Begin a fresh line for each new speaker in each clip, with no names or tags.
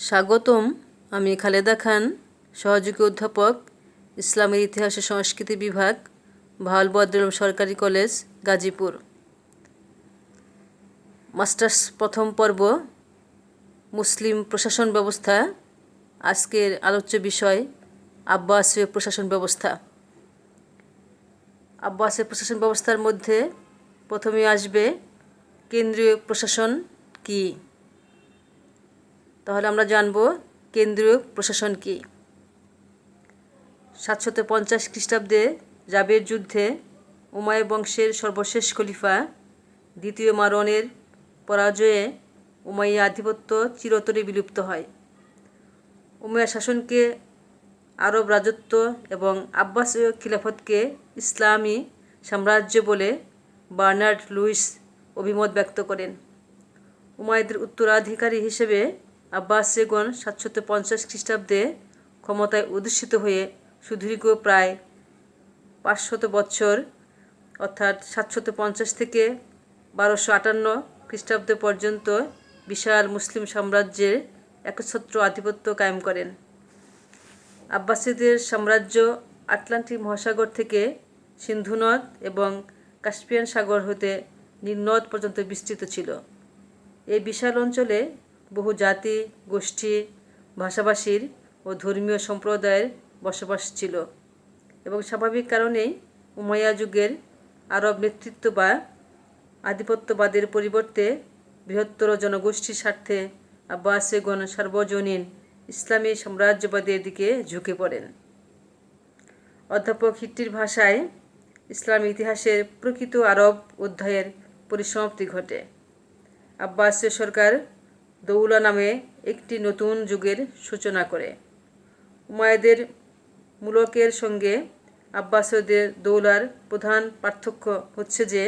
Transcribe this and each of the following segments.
স্বাগতম। আমি খালেদা খান, সহযোগী অধ্যাপক, ইসলামের ইতিহাস ও সংস্কৃতি বিভাগ, ভাওয়াল বদরুল সরকারি কলেজ, গাজীপুর। মাস্টার্স প্রথম পর্ব, মুসলিম প্রশাসন ব্যবস্থা। আজকের আলোচ্য বিষয় আব্বাসীয় প্রশাসন ব্যবস্থা। আব্বাসীয় প্রশাসন ব্যবস্থার মধ্যে প্রথমে আসবে কেন্দ্রীয় প্রশাসন কি। তাহলে আমরা জানব কেন্দ্রীয় প্রশাসন কি। 750 খ্রিস্টাব্দে জাবের যুদ্ধে উমাইয়া বংশের সর্বশেষ খলিফা দ্বিতীয় মারওয়ানের পরাজয়ে উমাইয়া আধিপত্য চিরতরে বিলুপ্ত হয়। উমাইয়া শাসনকে আরব রাজত্ব এবং আব্বাসীয় খিলাফতকে ইসলামী সাম্রাজ্য বলে বার্নার্ড লুইস অভিমত ব্যক্ত করেন। উমাইয়াদের উত্তরাধিকারী হিসেবে আব্বাসীয়গণ 750 খ্রিস্টাব্দে ক্ষমতায় অধিষ্ঠিত হয়ে সুদীর্ঘ প্রায় 500 বৎসর অর্থাৎ 750 থেকে 1258 খ্রিস্টাব্দ পর্যন্ত বিশাল মুসলিম সাম্রাজ্যের একচ্ছত্র আধিপত্য কায়েম করেন। আব্বাসীদের সাম্রাজ্য আটলান্টিক মহাসাগর থেকে সিন্ধু নদ এবং কাস্পিয়ান সাগর হতে নীল নদ পর্যন্ত বিস্তৃত ছিল। এই বিশাল অঞ্চলে বহু জাতি, গোষ্ঠী, ভাষাভাষীর ও ধর্মীয় সম্প্রদায়ের বসবাস ছিল এবং স্বাভাবিক কারণেই উমাইয়া যুগের আরব নেতৃত্ব বা আধিপত্যবাদের পরিবর্তে বৃহত্তর জনগোষ্ঠীর স্বার্থে আব্বাসীয়গণ সার্বজনীন ইসলামী সাম্রাজ্যবাদের দিকে ঝুঁকে পড়েন। অধ্যাপক হিট্টির ভাষায় ইসলামী ইতিহাসের প্রকৃত আরব অধ্যায়ের পরিসমাপ্তি ঘটে। আব্বাসীয় সরকার দৌলা নামে একটি নতুন যুগের সূচনা করে। উমাইয়াদের মুলকের সঙ্গে আব্বাসীয়দের দৌলার প্রধান পার্থক্য হচ্ছে যে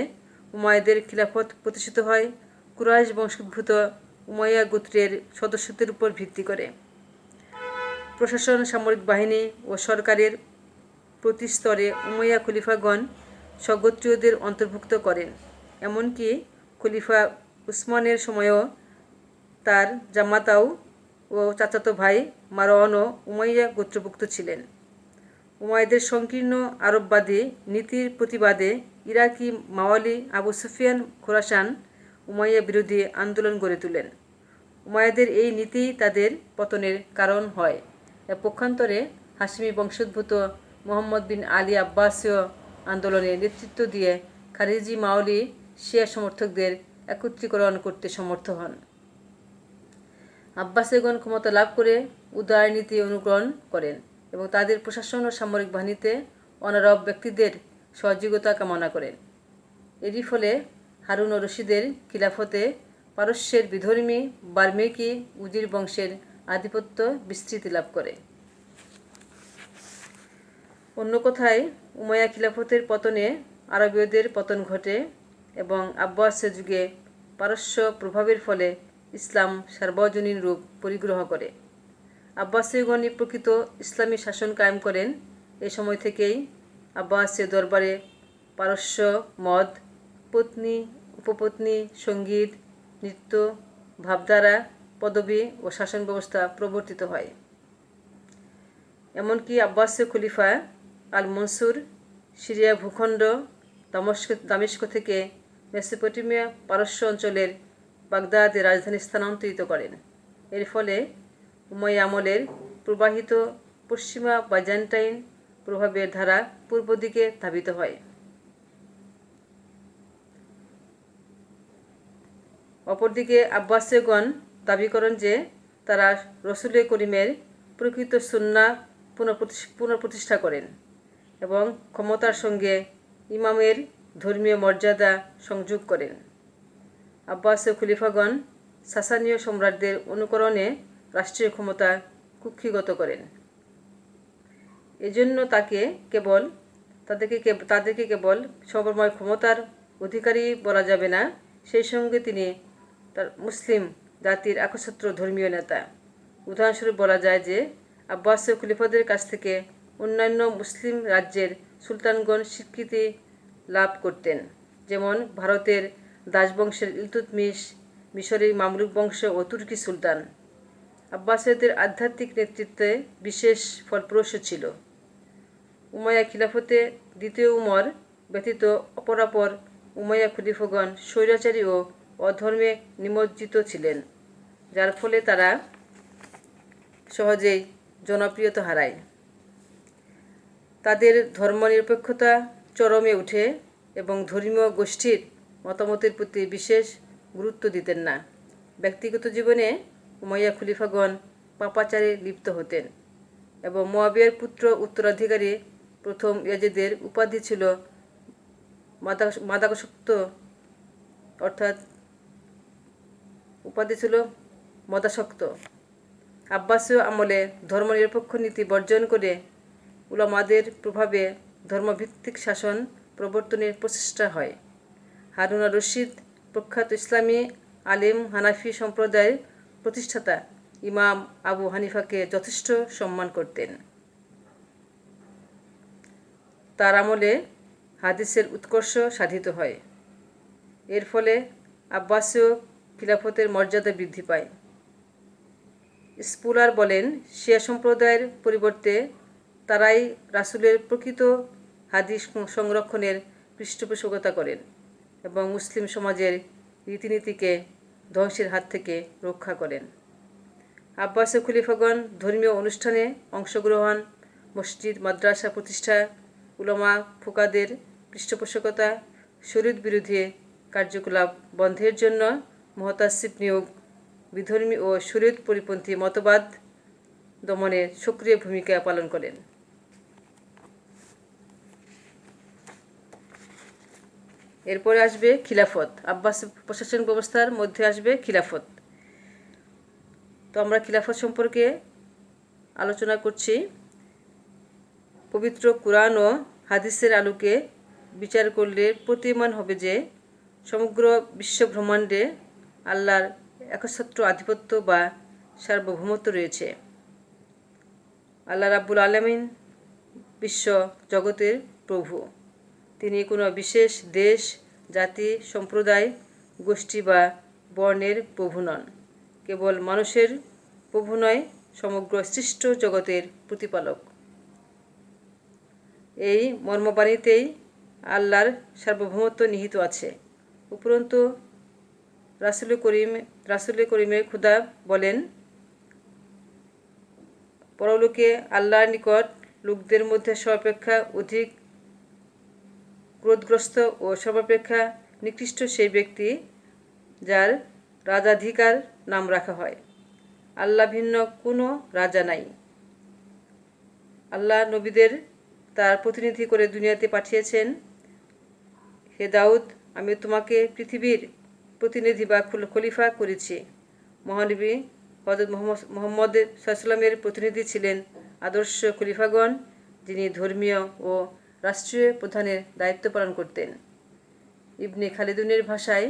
উমাইয়াদের খিলাফত প্রতিষ্ঠিত হয় কুরাইশ বংশোদ্ভূত উমাইয়া গোত্রের সদস্যদের উপর ভিত্তি করে। প্রশাসন, সামরিক বাহিনী ও সরকারের প্রতি স্তরে উমাইয়া খলিফাগণ স্বগোত্রীয়দের অন্তর্ভুক্ত করেন। এমনকি খলিফা উসমানের সময়ও তার জামাতাও ও চাচাতো ভাই মারওয়ানও উমাইয়া গোত্রভুক্ত ছিলেন। উমাইয়াদের সংকীর্ণ আরববাদী নীতির প্রতিবাদে ইরাকি মাওয়ালি আবু সুফিয়ান খোরাসান উমাইয়া বিরোধী আন্দোলন গড়ে তোলেন। উমাইয়াদের এই নীতিই তাদের পতনের কারণ হয়। পক্ষান্তরে হাশিমি বংশোদ্ভূত মুহাম্মদ বিন আলী আব্বাসীয় আন্দোলনে নেতৃত্ব দিয়ে খারিজি মাওয়ালি শিয়া সমর্থকদের একত্রীকরণ করতে সমর্থ হন। আব্বাসীয়গণ ক্ষমতা লাভ করে উদারনীতি অনুকরণ করেন এবং তাদের প্রশাসন ও সামরিক বাহিনীতে অনারব ব্যক্তিদের সহযোগিতা কামনা করেন। এরই ফলে হারুন ও রশিদের খিলাফতে পারস্যের বিধর্মী বার্মেকি উজির বংশের আধিপত্য বিস্তৃতি লাভ করে। অন্য কথায় উমাইয়া খিলাফতের পতনে আরবীয়দের পতন ঘটে এবং আব্বাসীয় যুগে পারস্য প্রভাবের ফলে ইসলাম সার্বজনীন রূপ পরিগ্রহ করে। আব্বাসীয়গণই প্রকৃত ইসলামী শাসন কায়েম করেন। এ সময় থেকেই আব্বাসীয় দরবারে পারস্য মদ, পত্নী, উপপত্নী, সঙ্গীত, নৃত্য, ভাবধারা, পদবী ও শাসন ব্যবস্থা প্রবর্তিত হয়। এমনকি আব্বাসীয় খলিফা আল মনসুর সিরিয়া ভূখণ্ড দামেস্ক থেকে মেসোপটেমিয়া পারস্য অঞ্চলের বাগদাদে রাজধানী স্থানান্তরিত করেন। এর ফলে উমাইয়া আমলের প্রবাহিত পশ্চিমা বাইজান্টাইন প্রভাবের ধারা পূর্ব দিকে ধাবিত হয়। অপরদিকে আব্বাসীয়গণ দাবি করেন যে তারা রসুলে করিমের প্রকৃত সুন্নাহ পুনঃপ্রতিষ্ঠা করেন এবং ক্ষমতার সঙ্গে ইমামের ধর্মীয় মর্যাদা সংযোগ করেন। আব্বাসীয় খলিফাগণ সাসানীয় সম্রাটদের অনুকরণে রাষ্ট্রীয় ক্ষমতা কুক্ষিগত করেন। এজন্য তাদেরকে কেবল সর্বময় ক্ষমতার অধিকারী বলা যাবে না, সেই সঙ্গে তিনি তার মুসলিম জাতির একচ্ছত্র ধর্মীয় নেতা। উদাহরণস্বরূপ বলা যায় যে আব্বাসীয় খলিফাদের কাছ থেকে অন্যান্য মুসলিম রাজ্যের সুলতানগণ স্বীকৃতি লাভ করতেন, যেমন ভারতের দাসবংশের ইলতুৎমিশ, মিশরের মামলুক বংশ ও তুর্কি সুলতান। আব্বাসীয়দের আধ্যাত্মিক নেতৃত্বে বিশেষ ফলপ্রসূ ছিল। উমাইয়া খিলাফতে দ্বিতীয় উমর ব্যতীত অপরাপর উমাইয়া খলিফাগণ স্বৈরাচারী ও অধর্মে নিমজ্জিত ছিলেন, যার ফলে তারা সহজেই জনপ্রিয়তা হারায়। তাদের ধর্মনিরপেক্ষতা চরমে ওঠে এবং ধর্মীয় গোষ্ঠীর মতামতের প্রতি বিশেষ গুরুত্ব দিতেন না। ব্যক্তিগত জীবনে উমাইয়া খলিফাগণ পাপাচারে লিপ্ত হতেন এবং মুয়াবিয়ার পুত্র উত্তরাধিকারী প্রথম ইয়াজিদের উপাধি ছিল মাদকাসক্ত, অর্থাৎ উপাধি ছিল মদাসক্ত। আব্বাসীয় আমলে ধর্মনিরপেক্ষ নীতি বর্জন করে উলামাদের প্রভাবে ধর্মভিত্তিক শাসন প্রবর্তনের প্রচেষ্টা হয়। হারুন আর রশিদ প্রখ্যাত ইসলামী আলিম হানাফি সম্প্রদায়ের প্রতিষ্ঠাতা ইমাম আবু হানিফাকে যথেষ্ট সম্মান করতেন। তার আমলে হাদিসের উৎকর্ষ সাধিত হয়। এর ফলে আব্বাসীয় খিলাফতের মর্যাদা বৃদ্ধি পায়। স্পুলার বলেন, শিয়া সম্প্রদায়ের পরিবর্তে তারাই রাসূলের প্রকৃত হাদিস সংরক্ষণের পৃষ্ঠপোষকতা করেন এবং মুসলিম সমাজের রীতিনীতিকে ধ্বংসের হাত থেকে রক্ষা করেন। আব্বাসীয় খলিফাগণ ধর্মীয় অনুষ্ঠানে অংশগ্রহণ, মসজিদ মাদ্রাসা প্রতিষ্ঠা, উলামা ফুকাদের পৃষ্ঠপোষকতা, শরীয়ত বিরোধী কার্যকলাপ বন্ধের জন্য মুহতাসিব নিয়োগ, বিধর্মী ও শরীয়ত পরিপন্থী মতবাদ দমনে সক্রিয় ভূমিকা পালন করেন। এরপরে আসবে খিলাফত। আব্বাসী প্রশাসন ব্যবস্থার মধ্যে আসবে খিলাফত। তো আমরা খিলাফত সম্পর্কে আলোচনা করছি। পবিত্র কুরআন ও হাদিসের আলোকে বিচার করলে প্রতীয়মান হবে যে সমগ্র বিশ্বব্রহ্মাণ্ডে আল্লাহর একচ্ছত্র আধিপত্য বা সার্বভৌমত্ব রয়েছে। আল্লাহ রাব্বুল আলামিন বিশ্ব জগতের প্রভু। তিনি কোনো বিশেষ দেশ, জাতি, সম্প্রদায়, গোষ্ঠী বা বর্ণের প্রভু নন। কেবল মানুষের প্রভু নয়, সমগ্র সৃষ্ট জগতের প্রতিপালক। এই মর্মবাণীতেই আল্লাহর সার্বভৌমত্ব নিহিত আছে। উপরন্তু রাসূলে করিমের খোদা বলেন, পরলোকে আল্লাহর নিকট লোকদের মধ্যে সর্বাপেক্ষা অধিক ক্রোধগ্রস্ত ও সর্বাপেক্ষা নিকৃষ্ট সেই ব্যক্তি যার রাজাধিকার নাম রাখা হয়। আল্লাহ ভিন্ন কোনো রাজা নাই। আল্লাহ নবীদের তার প্রতিনিধি করে দুনিয়াতে পাঠিয়েছেন। হে দাউদ, আমি তোমাকে পৃথিবীর প্রতিনিধি বা খলিফা করেছি। মহানবী হযরত মুহাম্মদ সাল্লাল্লাহু প্রতিনিধি ছিলেন আদর্শ খলিফাগণ, যিনি ধর্মীয় ও রাষ্ট্রীয় প্রধানের দায়িত্ব পালন করতেন। ইবনে খালিদুনের ভাষায়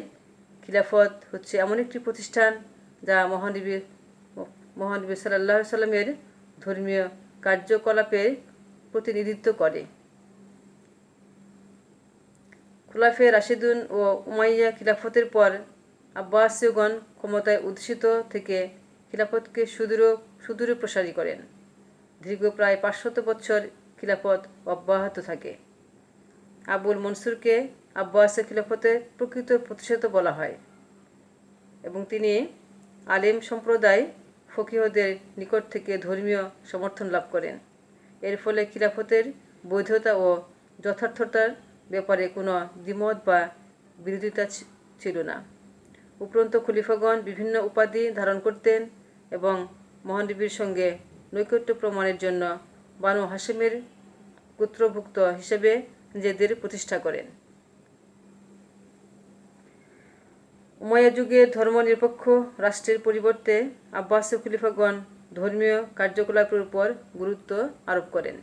খিলাফত হচ্ছে এমন একটি প্রতিষ্ঠান যা মহানবী সাল্লাল্লাহু আলাইহি সাল্লামের ধর্মীয় কার্যকলাপের প্রতিনিধিত্ব করে। খুলাফায়ে রাশিদুন ও উমাইয়া খিলাফতের পর আব্বাসীয়গণ ক্ষমতায় অধিষ্ঠিত থেকে খিলাফতকে সুদূরে প্রসারী করেন। দীর্ঘ প্রায় 500 বছর খিলাফত অব্যাহত থাকে। আবুল মনসুরকে আব্বাসীয় খিলাফতের প্রকৃত প্রতিষ্ঠাতা বলা হয় এবং তিনি আলেম সম্প্রদায় ফকিহদের নিকট থেকে ধর্মীয় সমর্থন লাভ করেন। এর ফলে খিলাফতের বৈধতা ও যথার্থতার ব্যাপারে কোনো দ্বিমত বা বিরোধিতা ছিল না। উপরন্তু খলিফাগণ বিভিন্ন উপাধি ধারণ করতেন এবং মহানবীর সঙ্গে নৈকট্য প্রমাণের জন্য বানু হাশেমের গোত্রভুক্ত হিসেবে নিজেদের প্রতিষ্ঠা করেন। উমাইয়া যুগে ধর্মনিরপেক্ষ রাষ্ট্রের পরিবর্তে আব্বাসীয় খলিফাগণ ধর্মীয় কার্যকলাপের উপর গুরুত্ব আরোপ করেন।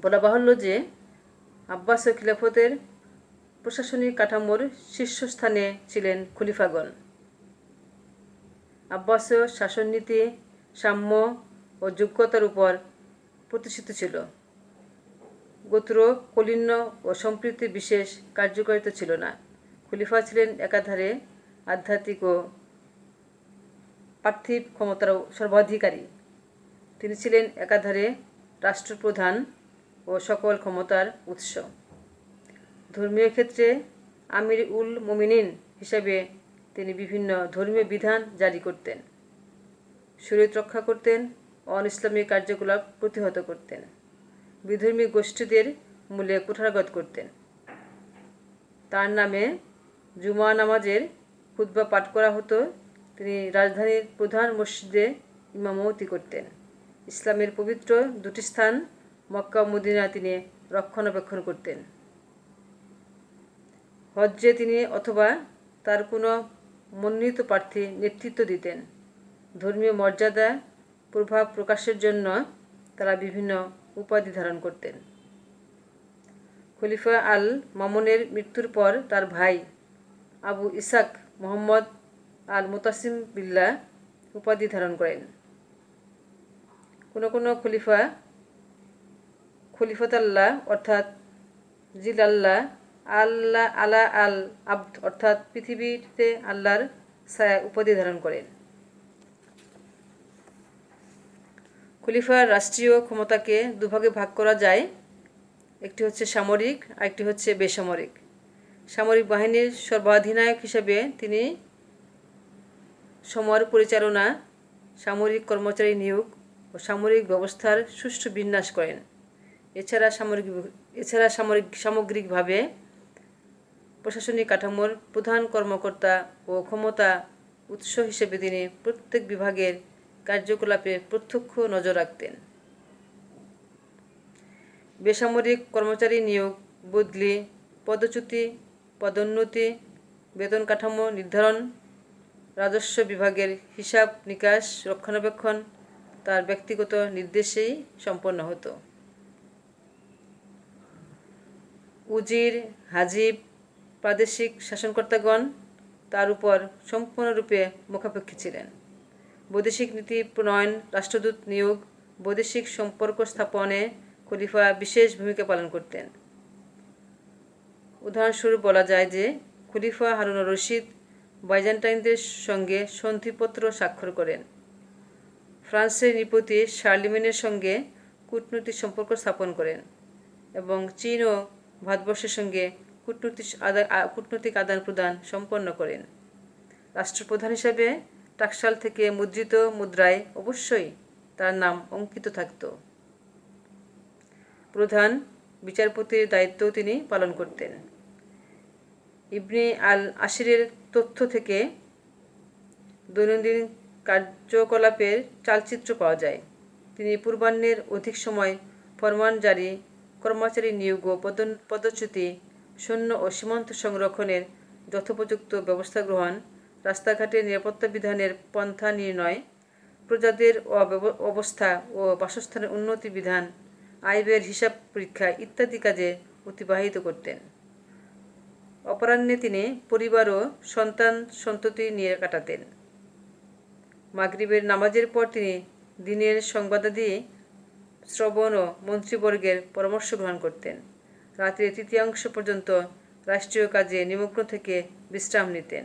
বলা বাহুল্য যে আব্বাসীয় খিলাফতের প্রশাসনিক কাঠামোর শীর্ষস্থানে ছিলেন খলিফাগণ। আব্বাসীয় শাসননীতি সাম্য ও যোগ্যতার উপর প্রতিষ্ঠিত ছিল। গোত্র, কলিন্য ও সম্প্রীতির বিশেষ কার্যকারিতা ছিল না। খলিফা ছিলেন একাধারে আধ্যাত্মিক ও পার্থিব ক্ষমতারও সর্বাধিকারী। তিনি ছিলেন একাধারে রাষ্ট্রপ্রধান ও সকল ক্ষমতার উৎস। ধর্মীয় ক্ষেত্রে আমির উল মুমিনিন হিসাবে তিনি বিভিন্ন ধর্মীয় বিধান জারি করতেন, শরীয়ত রক্ষা করতেন, অন ইসলামী কার্যকলাপ প্রতিহত করতেন, বিধর্মী গোষ্ঠীদের মূলে কুঠারাঘাত করতেন। তার নামে জুমা নামাজের খুতবা পাঠ করা হতো। তিনি রাজধানীর প্রধান মসজিদে ইমামতি করতেন। ইসলামের পবিত্র দুটি স্থান মক্কা ও মদিনা তিনি রক্ষণাবেক্ষণ করতেন। হজ্জে তিনি অথবা তার কোনো মনোনীত প্রার্থী নেতৃত্ব দিতেন। ধর্মীয় মর্যাদা প্রভাব প্রকাশের জন্য তারা বিভিন্ন উপাধি ধারণ করতেন। খলিফা আল মামুনের মৃত্যুর পর তার ভাই আবু ইসাক মোহাম্মদ আল মুতাসিম বিল্লাহ উপাধি ধারণ করেন। কোনো খলিফাতাল্লাহ অর্থাৎ জিলাল্লাহ, আল্লাহ আলা আল আব্দ অর্থাৎ পৃথিবীতে আল্লাহর ছায়া উপাধি ধারণ করেন। খলিফার রাষ্ট্রীয় ক্ষমতাকে দুভাগে ভাগ করা যায়, একটি হচ্ছে সামরিক আর একটি হচ্ছে বেসামরিক। সামরিক বাহিনীর সর্বাধিনায়ক হিসেবে তিনি সমর পরিচালনা, সামরিক কর্মচারী নিয়োগ ও সামরিক ব্যবস্থার সুষ্ঠু বিন্যাস করেন। এছাড়া সামগ্রিকভাবে প্রশাসনিক কাঠামোর প্রধান কর্মকর্তা ও ক্ষমতা উৎস হিসেবে তিনি প্রত্যেক বিভাগের কার্যকলাপে প্রত্যক্ষ নজর রাখতেন। বেসামরিক কর্মচারী নিয়োগ, বদলি, পদচ্যুতি, পদোন্নতি, বেতন কাঠামো নির্ধারণ, রাজস্ব বিভাগের হিসাব নিকাশ রক্ষণাবেক্ষণ তার ব্যক্তিগত নির্দেশেই সম্পন্ন হতো। উজির, হাজিব, প্রাদেশিক শাসনকর্তাগণ তার উপর সম্পূর্ণরূপে মুখাপেক্ষী ছিলেন। বৈদেশিক নীতি প্রণয়ন, রাষ্ট্রদূত নিয়োগ, বৈদেশিক সম্পর্ক স্থাপনে খলিফা বিশেষ ভূমিকা পালন করতেন। উদাহরণস্বরূপ বলা যায় যে খলিফা হারুন রশিদ বাইজেন্টাইনদের সঙ্গে সন্ধিপত্র স্বাক্ষর করেন, ফ্রান্সের নৃপতি শার্লিমেনের সঙ্গে কূটনৈতিক সম্পর্ক স্থাপন করেন এবং চীন ও ভারতবর্ষের সঙ্গে কূটনৈতিক আদান প্রদান সম্পন্ন করেন। রাষ্ট্রপ্রধান হিসাবে টাকশাল থেকে মুদ্রিত মুদ্রায় অবশ্যই তার নাম অঙ্কিত থাকত। প্রধান বিচারপতির দায়িত্বও তিনি পালন করতেন। ইবনে আল আসিরের তথ্য থেকে দৈনন্দিন কার্যকলাপের চালচিত্র পাওয়া যায়। তিনি পূর্বাহ্নের অধিক সময় ফরমান জারি, কর্মচারী নিয়োগ ও পদচ্যুতি, সৈন্য ও সীমান্ত সংরক্ষণের যথোপযুক্ত ব্যবস্থা গ্রহণ, রাস্তাঘাটের নিরাপত্তা বিধানের পন্থা নির্ণয়, প্রজাদের অবস্থা ও বাসস্থানের উন্নতি বিধান, আয় ব্যয়ের হিসাব পরীক্ষা ইত্যাদি কাজে অতিবাহিত করতেন। অপরাহ্নে তিনি পরিবার ও সন্তান সন্ততি নিয়ে কাটাতেন। মাগরিবের নামাজের পর তিনি দিনের সংবাদাদি শ্রবণ ও মন্ত্রীবর্গের পরামর্শ গ্রহণ করতেন। রাত্রির তৃতীয়াংশ পর্যন্ত রাষ্ট্রীয় কাজে নিমগ্ন থেকে বিশ্রাম নিতেন।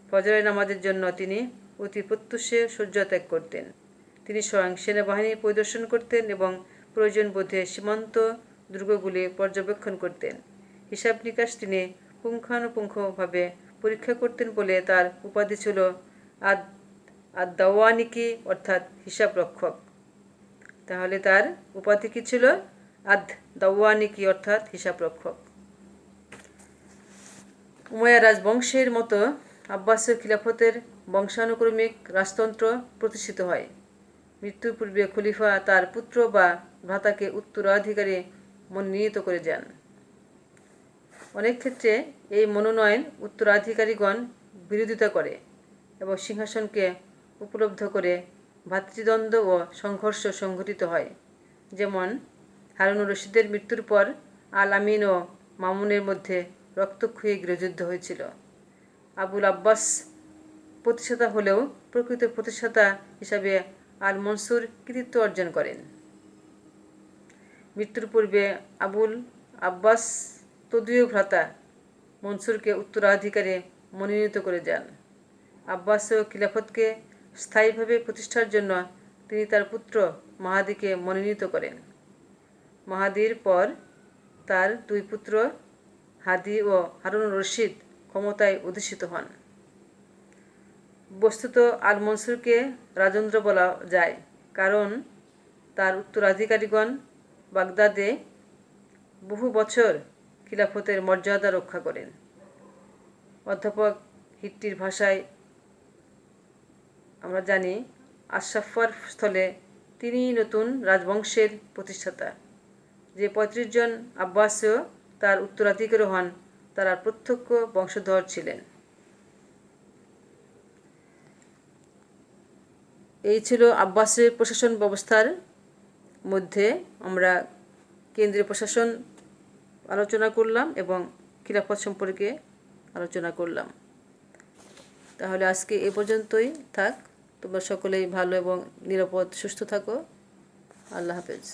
ফজরের নামাজের জন্য তিনি অতি প্রত্যুষে শয্যা ত্যাগ করতেন। তিনি স্বয়ং সেনাবাহিনী পরিদর্শন করতেন এবং প্রয়োজন বোধে সীমান্ত দুর্গগুলি পর্যবেক্ষণ করতেন। হিসাব নিকাশ তিনি পুঙ্খানুপুঙ্খভাবে পরীক্ষা করতেন বলে তার উপাধি ছিল আদ-দাওয়ানিকি অর্থাৎ হিসাব রক্ষক। তাহলে তার উপাধি কি ছিল? আদ-দাওয়ানিকি অর্থাৎ হিসাব রক্ষক। উমাইয়া রাজবংশের মতো আব্বাসীয় খিলাফতের বংশানুক্রমিক রাজতন্ত্র প্রতিষ্ঠিত হয়। মৃত্যুর পূর্বে খলিফা তার পুত্র বা ভ্রাতাকে উত্তরাধিকারী মনোনীত করে যান। অনেক ক্ষেত্রে এই মনোনয়ন উত্তরাধিকারীগণ বিরোধিতা করে এবং সিংহাসনকে উপলব্ধ করে ভ্রাতৃদ্বন্দ্ব ও সংঘর্ষ সংঘটিত হয়। যেমন হারুন রশিদের মৃত্যুর পর আল আমিন ও মামুনের মধ্যে রক্তক্ষয়ী গৃহযুদ্ধ হয়েছিল। আবুল আব্বাস প্রতিষ্ঠাতা হলেও প্রকৃত প্রতিষ্ঠাতা হিসাবে আল মনসুর কৃতিত্ব অর্জন করেন। মৃত্যুর পূর্বে আবুল আব্বাস তদীয় ভ্রাতা মনসুরকে উত্তরাধিকারী মনোনীত করে যান। আব্বাসীয় খিলাফতকে স্থায়ীভাবে প্রতিষ্ঠার জন্য তিনি তার পুত্র মাহাদিকে মনোনীত করেন। মাহাদির পর তার দুই পুত্র হাদি ও হারুন রশিদ ক্ষমতায় অধিষ্ঠিত হন। বস্তুত আল মনসুরকে রাজেন্দ্র বলা যায়, কারণ তার উত্তরাধিকারীগণ বাগদাদে বহু বছর খিলাফতের মর্যাদা রক্ষা করেন। অধ্যাপক হিট্টির ভাষায় আমরা জানি, আশরাফার স্থলে তিনিই নতুন রাজবংশের প্রতিষ্ঠাতা। যে ৩৫ জন আব্বাসীয় তার উত্তরাধিকারী হন, তারা প্রত্যক্ষ বংশধর ছিলেন। এই ছিল আব্বাসের প্রশাসন ব্যবস্থার মধ্যে আমরা কেন্দ্রীয় প্রশাসন আলোচনা করলাম এবং খিলাফত সম্পর্কে আলোচনা করলাম। তাহলে আজকে এ পর্যন্তই থাক। তোমরা সকলেই ভালো এবং নিরাপদ সুস্থ থাকো। আল্লাহ হাফেজ।